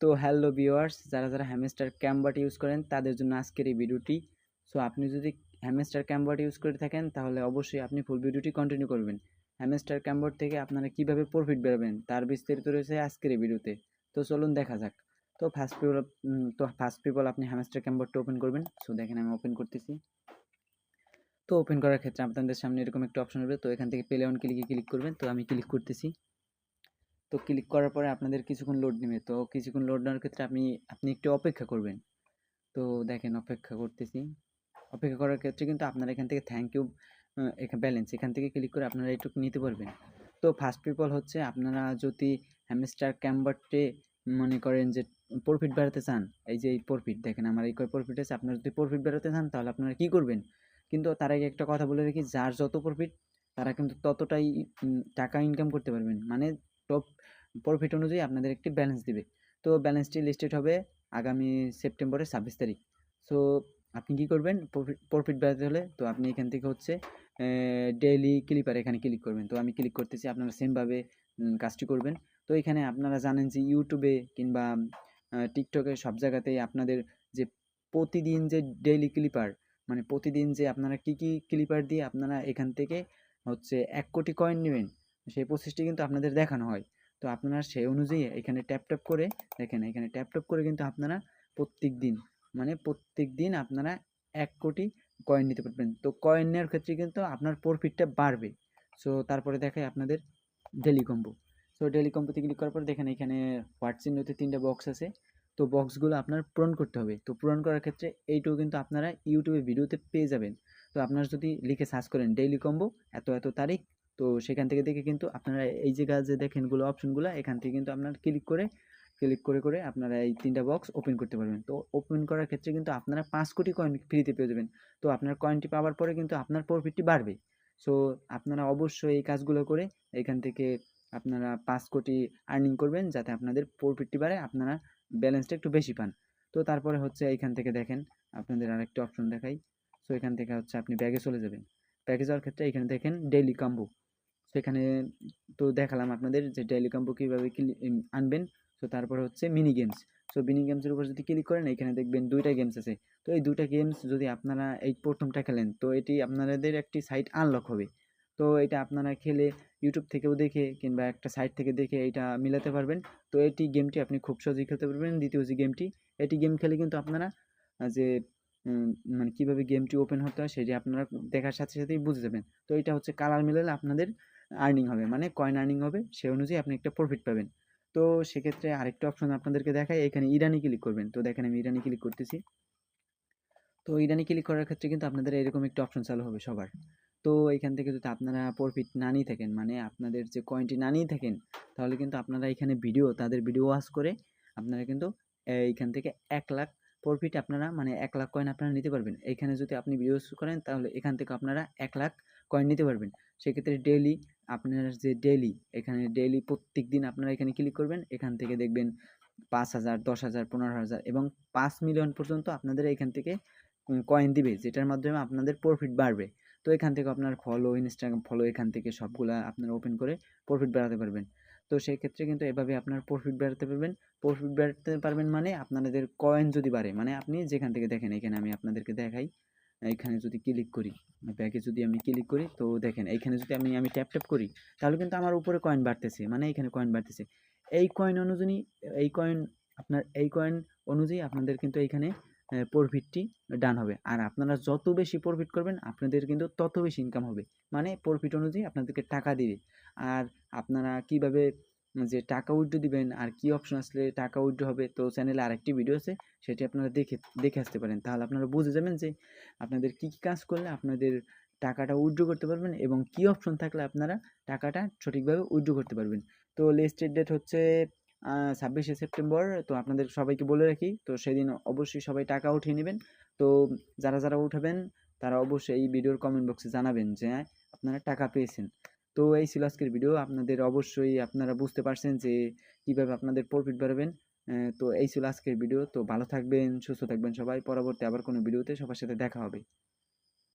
তো hello viewers, যারা hamster ক্যামবাট use করেন তাদের জন্য আজকের এই ভিডিওটি। সো আপনি যদি হ্যামস্টার ক্যামবাট ইউজ করে থাকেন তাহলে অবশ্যই আপনি ফুল ভিডিওটি কন্টিনিউ করবেন। হ্যামস্টার ক্যামবাট থেকে আপনারা কিভাবে প্রফিট বেরোবেন তার বিস্তারিত রয়েছে আজকের এই ভিডিওতে। তো চলুন দেখা যাক। তো ফার্স্ট পিপল আপনি হ্যামস্টার ক্যামবাটটা ওপেন করবেন। সো দেখেন আমি ওপেন করতেছি। তো ওপেন করার ক্ষেত্রে আপনাদের সামনে এরকম একটা অপশন হবে। তো এখান থেকে প্লে অন ক্লিকে ক্লিক করবেন। তো আমি ক্লিক করতেছি। তো ক্লিক করার পরে আপনাদের কিছুক্ষণ লোড নেবে। তো কিছুক্ষণ লোড নেওয়ার ক্ষেত্রে আপনি একটু অপেক্ষা করবেন। তো দেখেন অপেক্ষা করতেছি। অপেক্ষা করার ক্ষেত্রে কিন্তু আপনারা এখান থেকে থ্যাংক ইউ ব্যালেন্স এখান থেকে ক্লিক করে আপনারা এইটুকু নিতে পারবেন। তো ফার্স্ট পিপল হচ্ছে আপনারা যদি হ্যামস্টার ক্যামবাটে মনে করেন যে প্রফিট বাড়াতে চান, এই যে এই প্রফিট দেখেন আমার এই কয় প্রফিট আছে, আপনারা যদি প্রফিট বাড়াতে চান তাহলে আপনারা কী করবেন? কিন্তু তার আগে একটা কথা বলে রাখি, যার যত প্রফিট তারা কিন্তু ততটাই টাকা ইনকাম করতে পারবেন। মানে টপ প্রফিট অনুযায়ী আপনাদের একটি ব্যালেন্স দিবে। তো ব্যালেন্সটি লিস্টেড হবে আগামী সেপ্টেম্বরের 26 তারিখ। সো আপনি কি করবেন প্রফিট বাড়াতে হলে? তো আপনি এখান থেকে হচ্ছে ডেইলি ক্লিপার এখানে ক্লিক করবেন। তো আমি ক্লিক করতেছি, আপনারা সেমভাবে কাজটি করবেন। তো এখানে আপনারা জানেন যে ইউটিউবে কিংবা টিকটকে সব জায়গাতেই আপনাদের যে প্রতিদিন যে ডেইলি ক্লিপার, মানে প্রতিদিন যে আপনারা কি ক্লিপার দিয়ে আপনারা এখান থেকে হচ্ছে 1 কোটি কয়েন নেবেন, সেই প্রসেসটি কিন্তু আপনাদের দেখানো হয়। তো আপনারা সেই অনুযায়ী এখানে ট্যাপ করে দেখেন, এখানে ট্যাপ করে কিন্তু আপনারা প্রত্যেক দিন আপনারা 1 কোটি কয়েন নিতে পারবেন। তো কয়েন নেওয়ার ক্ষেত্রে কিন্তু আপনার প্রফিটটা বাড়বে। সো তারপরে দেখাই আপনাদের ডেইলি কম্বো। সো ডেইলি কম্বোতে ক্লিক করার পর দেখেন এখানে হোয়াট চিহ্নতে 3টা বক্স আছে। তো বক্সগুলো আপনার পূরণ করতে হবে। তো পূরণ করার ক্ষেত্রে এইটুকু কিন্তু আপনারা ইউটিউবে ভিডিওতে পেয়ে যাবেন। তো আপনারা যদি লিখে সার্চ করেন ডেইলি কম্বো এত তারিখ, তো সেখান থেকে দেখে কিন্তু আপনারা এই জায়গা যে দেখেন অপশনগুলো এখান থেকে কিন্তু আপনারা ক্লিক করে আপনারা এই 3টা বক্স ওপেন করতে পারবেন। তো ওপেন করার ক্ষেত্রে কিন্তু আপনারা 5 কোটি কয়েন ফ্রিতে পেয়ে যাবেন। তো আপনার কয়েনটি পাওয়ার পরে কিন্তু আপনার প্রফিটটি বাড়বে। সো আপনারা অবশ্যই এই কাজগুলো করে এখান থেকে আপনারা 5 কোটি আর্নিং করবেন, যাতে আপনাদের প্রফিটটি বাড়ে, আপনারা ব্যালেন্সটা একটু বেশি পান। তো তারপরে হচ্ছে এইখান থেকে দেখেন আপনাদের আরেকটা অপশন দেখাই। সো এখান থেকে হচ্ছে আপনি ব্যাগে চলে যাবেন। ব্যাগে যাওয়ার ক্ষেত্রে এখানে দেখেন ডেইলি কম্বো। সেখানে তো দেখালাম আপনাদের যে ডেইলি কম্বো কীভাবে আনবেন। সো তারপরে হচ্ছে মিনি গেমস। সো মিনি গেমসের উপর যদি ক্লিক করেন এখানে দেখবেন 2টা গেমস আছে। তো এই 2টা গেমস যদি আপনারা এই প্রথমটা খেলেন তো এটি আপনাদের একটি সাইট আনলক হবে। তো এটা আপনারা খেলে ইউটিউব থেকেও দেখে কিংবা একটা সাইট থেকে দেখে এটা মিলাতে পারবেন। তো এটি গেমটি আপনি খুব সহজেই খেলতে পারবেন। দ্বিতীয় যে গেমটি, এটি গেম খেলে কিন্তু আপনারা যে মানে কীভাবে গেমটি ওপেন হতে হয় সেটি আপনারা দেখার সাথে সাথেই বুঝে যাবেন। তো এটা হচ্ছে কালার মিলালে আপনাদের আর্নিং হবে, মানে কয়েন আর্নিং হবে, সেই অনুযায়ী আপনি একটা প্রফিট পাবেন। তো সেক্ষেত্রে আরেকটা অপশন আপনাদেরকে দেখাই, এখানে ইরানি ক্লিক করবেন। তো দেখেন আমি ইরানি ক্লিক করতেছি। তো ইরানি ক্লিক করার ক্ষেত্রে কিন্তু আপনাদের এরকম একটা অপশন চালু হবে সবার। তো এখান থেকে যদি আপনারা প্রফিট না নিয়ে থাকেন, মানে আপনাদের যে কয়েনটি না নিয়ে থাকেন, তাহলে কিন্তু আপনারা এখানে তাদের ভিডিও ওয়াচ করে আপনারা কিন্তু এইখান থেকে 1 লাখ প্রফিট আপনারা, মানে 1 লাখ কয়েন আপনারা নিতে পারবেন। এইখানে যদি আপনি ভিডিও করেন তাহলে এখান থেকে আপনারা 1 লাখ কয়েন নিতে পারবেন। সেক্ষেত্রে ডেইলি আপনার যে এখানে ডেইলি প্রত্যেকদিন আপনারা এখানে ক্লিক করবেন। এখান থেকে দেখবেন 5,000, 10,000, 15,000 এবং 5 মিলিয়ন পর্যন্ত আপনাদের এখান থেকে কয়েন দিবে, যেটার মাধ্যমে আপনাদের প্রফিট বাড়বে। তো এখান থেকে আপনার ইনস্টাগ্রাম ফলো এখান থেকে সবগুলা আপনারা ওপেন করে প্রফিট বাড়াতে পারবেন। তো সেক্ষেত্রে কিন্তু এভাবে আপনার প্রফিট বাড়াতে পারবেন। প্রফিট বাড়াতে পারবেন মানে আপনাদের কয়েন যদি বাড়ে, মানে আপনি যেখান থেকে দেখেন, এখানে আমি আপনাদেরকে দেখাই। এখানে যদি ক্লিক করি, ব্যাকে যদি আমি ক্লিক করি, তো দেখেন এইখানে যদি আমি ট্যাপ করি তাহলে কিন্তু আমার উপরে কয়েন বাড়তেছে, মানে এখানে কয়েন বাড়তেছে। এই কয়েন অনুযায়ী এই কয়েন অনুযায়ী আপনাদের কিন্তু এইখানে প্রফিটটি ডান হবে। আর আপনারা যত বেশি প্রফিট করবেন আপনাদের কিন্তু তত বেশি ইনকাম হবে। মানে প্রফিট অনুযায়ী আপনাদেরকে টাকা দিবে। আর আপনারা কিভাবে যে টাকা উইথড্র দিবেন আর কি অপশন আসলে টাকা উইথড্র হবে, তো চ্যানেলে আরেকটি ভিডিও আছে, সেটি আপনারা দেখে আসতে পারেন। তাহলে আপনারা বুঝে যাবেন যে আপনাদের কি কাজ করলে আপনাদের টাকাটা উইথড্র করতে পারবেন এবং কি অপশন থাকলে আপনারা টাকাটা সঠিকভাবে উইথড্র করতে পারবেন। তো লিস্টেড ডেট হচ্ছে 26শে সেপ্টেম্বর। তো আপনাদের সবাইকে বলে রাখি, তো সেদিন অবশ্যই সবাই টাকা উঠিয়ে নেবেন। তো যারা উঠাবেন তারা অবশ্যই এই ভিডিওর কমেন্ট বক্সে জানাবেন যে আপনারা টাকা পেয়েছেন। তো এই ছিল আজকের ভিডিও। আপনাদের অবশ্যই আপনারা বুঝতে পারছেন যে কীভাবে আপনাদের প্রফিট বাড়াবেন। তো এই ছিল আজকের ভিডিও। তো ভালো থাকবেন, সুস্থ থাকবেন সবাই। পরবর্তী আবার কোনো ভিডিওতে সবার সাথে দেখা হবে।